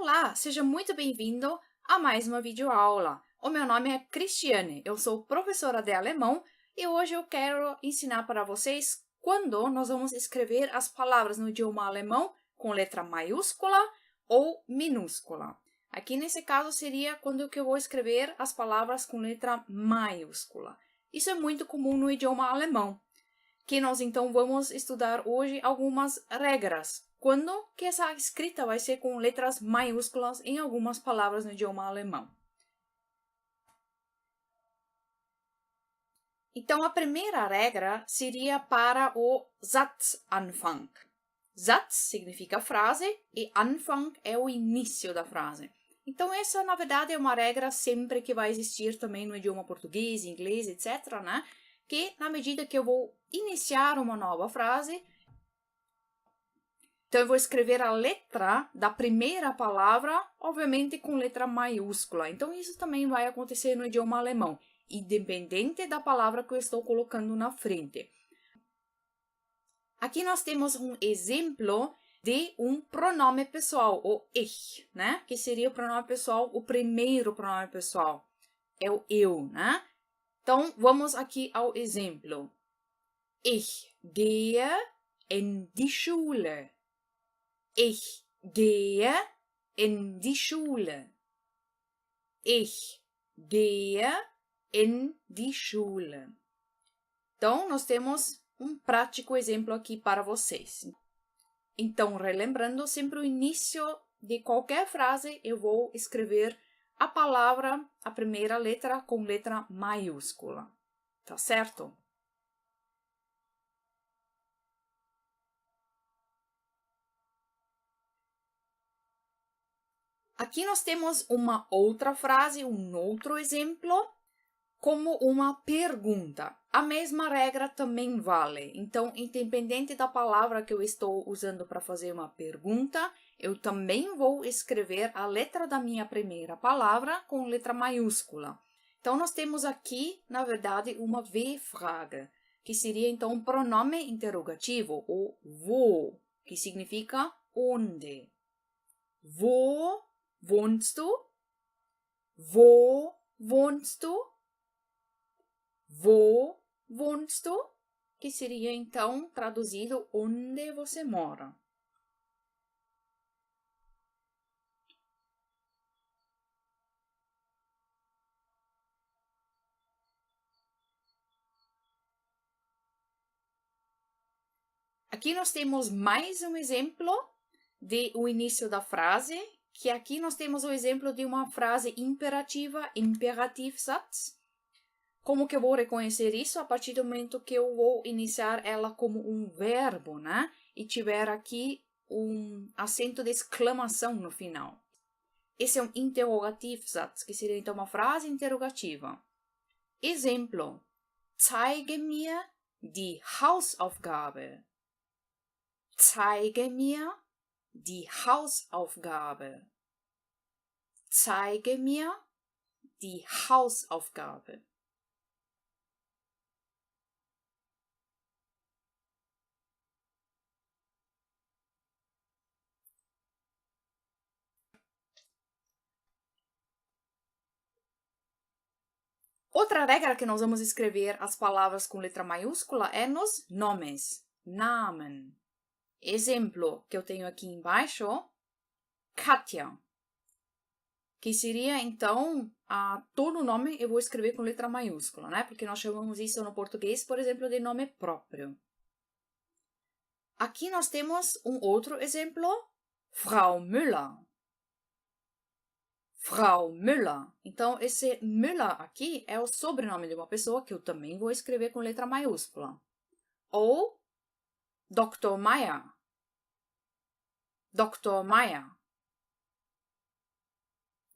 Olá, seja muito bem-vindo a mais uma videoaula. O meu nome é Cristiane, eu sou professora de alemão e hoje eu quero ensinar para vocês quando nós vamos escrever as palavras no idioma alemão com letra maiúscula ou minúscula. Aqui nesse caso seria quando eu vou escrever as palavras com letra maiúscula. Isso é muito comum no idioma alemão, que nós então vamos estudar hoje algumas regras. Quando que essa escrita vai ser com letras maiúsculas em algumas palavras no idioma alemão. Então, a primeira regra seria para o Satzanfang. Satz significa frase e Anfang é o início da frase. Então, essa, na verdade, é uma regra sempre que vai existir também no idioma português, inglês, etc., né? Que, na medida que eu vou iniciar uma nova frase, então eu vou escrever a letra da primeira palavra, obviamente com letra maiúscula. Então, isso também vai acontecer no idioma alemão, independente da palavra que eu estou colocando na frente. Aqui nós temos um exemplo de um pronome pessoal, o ich, né? Que seria o pronome pessoal, o primeiro pronome pessoal. É o eu, né? Então, vamos aqui ao exemplo. Ich gehe in die Schule. Ich gehe in die Schule. Ich gehe in die Schule. Então, nós temos um prático exemplo aqui para vocês. Então, relembrando, sempre o início de qualquer frase, eu vou escrever a palavra, a primeira letra, com letra maiúscula. Tá certo? Aqui nós temos uma outra frase, um outro exemplo, como uma pergunta. A mesma regra também vale. Então, independente da palavra que eu estou usando para fazer uma pergunta, eu também vou escrever a letra da minha primeira palavra com letra maiúscula. Então, nós temos aqui, na verdade, uma W-Frage, que seria então um pronome interrogativo, o wo, que significa onde. Wo wohnst du? Wo wohnst du? Wo wohnst du? Que seria, então, traduzido, onde você mora. Aqui nós temos mais um exemplo de o início da frase, que aqui nós temos o exemplo de uma frase imperativa, Imperativsatz. Como que eu vou reconhecer isso? A partir do momento que eu vou iniciar ela como um verbo, né? E tiver aqui um acento de exclamação no final. Esse é um Interrogativsatz, que seria então uma frase interrogativa. Exemplo. Zeige mir die Hausaufgabe. Zeige mir die Hausaufgabe. Zeige mir die Hausaufgabe. Outra regra que nós vamos escrever as palavras com letra maiúscula é nos nomes. Namen. Exemplo que eu tenho aqui embaixo, Katja. Que seria, então, todo o nome eu vou escrever com letra maiúscula, né? Porque nós chamamos isso no português, por exemplo, de nome próprio. Aqui nós temos um outro exemplo, Frau Müller. Frau Müller. Então, esse Müller aqui é o sobrenome de uma pessoa que eu também vou escrever com letra maiúscula. Ou Dr. Meyer. Dr. Meyer.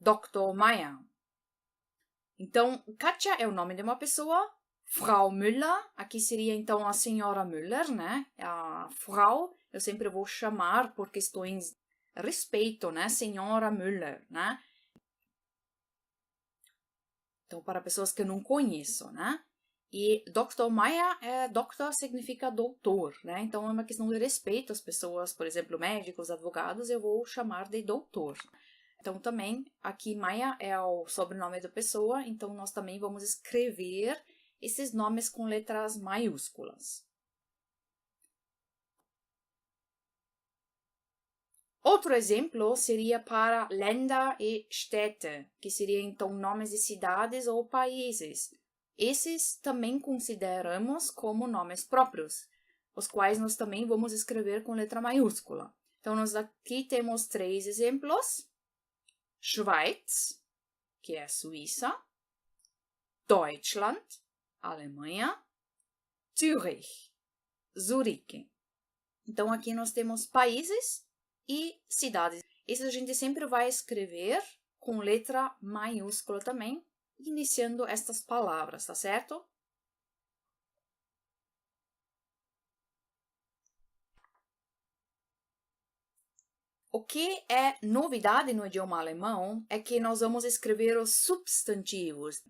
Dr. Meyer. Então, Katja é o nome de uma pessoa. Frau Müller, aqui seria então a senhora Müller, né? A Frau, eu sempre vou chamar por questões de respeito, né? Senhora Müller, né? Então, para pessoas que eu não conheço, né? E Dr. Meyer, doctor significa doutor, né? Então, é uma questão de respeito às pessoas, por exemplo, médicos, advogados, eu vou chamar de doutor. Então, também, aqui Maia é o sobrenome da pessoa, então nós também vamos escrever esses nomes com letras maiúsculas. Outro exemplo seria para Länder e Städte, que seria então nomes de cidades ou países. Esses também consideramos como nomes próprios, os quais nós também vamos escrever com letra maiúscula. Então, nós aqui temos 3 exemplos. Schweiz, que é Suíça. Deutschland, Alemanha. Zürich, Zurique. Então, aqui nós temos países e cidades. Isso a gente sempre vai escrever com letra maiúscula também, iniciando estas palavras, tá certo? O que é novidade no idioma alemão é que nós vamos escrever os substantivos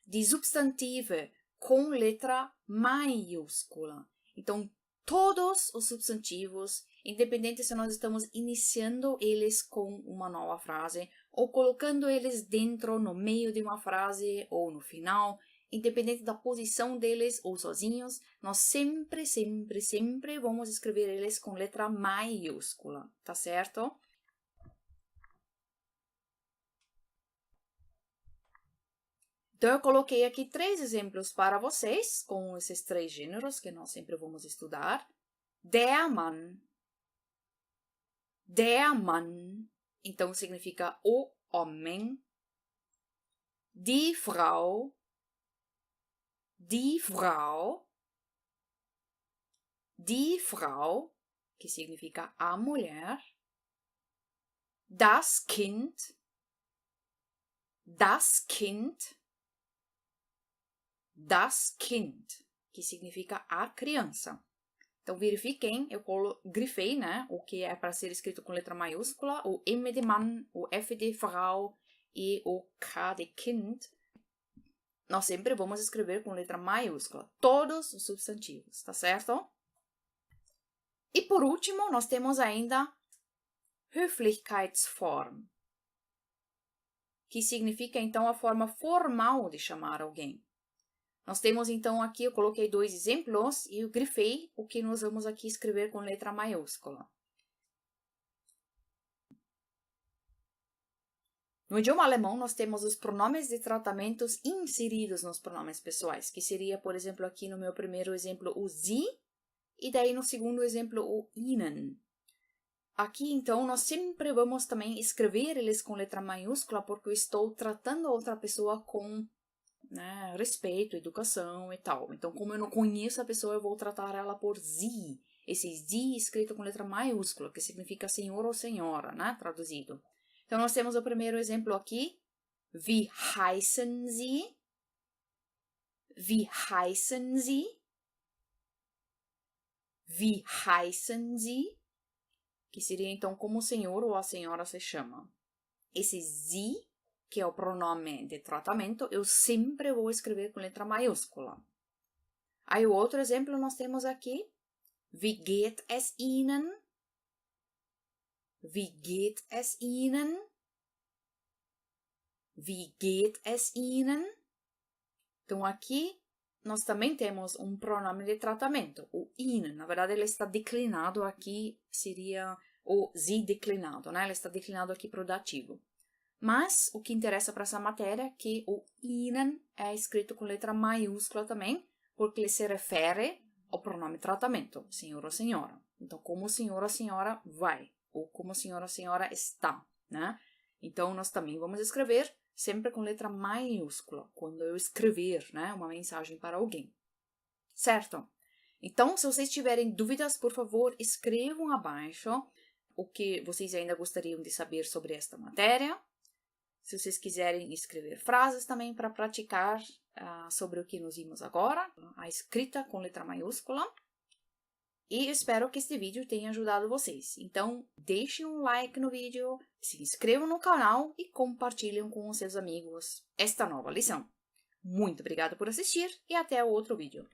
de substantive com letra maiúscula. Então, todos os substantivos, independente se nós estamos iniciando eles com uma nova frase ou colocando eles dentro, no meio de uma frase ou no final, independente da posição deles ou sozinhos, nós sempre vamos escrever eles com letra maiúscula, tá certo? Então, eu coloquei aqui 3 exemplos para vocês, com esses 3 gêneros que nós sempre vamos estudar. Der Mann. Der Mann, então significa o homem. Die Frau. Die Frau. Die Frau, que significa a mulher. Das Kind. Das Kind. Das Kind, que significa a criança. Então, verifiquem, eu grifei, né, o que é para ser escrito com letra maiúscula, o M de Mann, o F de Frau e o K de Kind. Nós sempre vamos escrever com letra maiúscula, todos os substantivos, tá certo? E por último, nós temos ainda Höflichkeitsform, que significa, então, a forma formal de chamar alguém. Nós temos, então, aqui, eu coloquei 2 exemplos e eu grifei o que nós vamos aqui escrever com letra maiúscula. No idioma alemão, nós temos os pronomes de tratamentos inseridos nos pronomes pessoais, que seria, por exemplo, aqui no meu primeiro exemplo, o Sie, e daí no segundo exemplo, o Ihnen. Aqui, então, nós sempre vamos também escrever eles com letra maiúscula, porque eu estou tratando a outra pessoa com respeito, educação e tal. Então, como eu não conheço a pessoa, eu vou tratar ela por Sie. Esse Sie escrito com letra maiúscula, que significa senhor ou senhora, né? Traduzido. Então, nós temos o primeiro exemplo aqui. Wie heißen Sie? Wie heißen Sie? Wie heißen Sie? Que seria, então, como o senhor ou a senhora se chama. Esse Sie, que é o pronome de tratamento, eu sempre vou escrever com letra maiúscula. Aí o outro exemplo nós temos aqui. Wie geht es Ihnen? Wie geht es Ihnen? Wie geht es Ihnen? Então aqui nós também temos um pronome de tratamento, o Ihnen. Na verdade ele está declinado aqui, seria o Sie declinado, né? Ele está declinado aqui para o dativo. Mas o que interessa para essa matéria é que o Ihnen é escrito com letra maiúscula também, porque ele se refere ao pronome tratamento, senhor ou senhora. Então, como o senhor ou senhora vai, ou como o senhor ou senhora está, né? Então, nós também vamos escrever sempre com letra maiúscula, quando eu escrever, né, uma mensagem para alguém. Certo? Então, se vocês tiverem dúvidas, por favor, escrevam abaixo o que vocês ainda gostariam de saber sobre esta matéria. Se vocês quiserem escrever frases também para praticar sobre o que nos vimos agora, a escrita com letra maiúscula. E eu espero que este vídeo tenha ajudado vocês. Então, deixem um like no vídeo, se inscrevam no canal e compartilhem com os seus amigos esta nova lição. Muito obrigada por assistir e até o outro vídeo.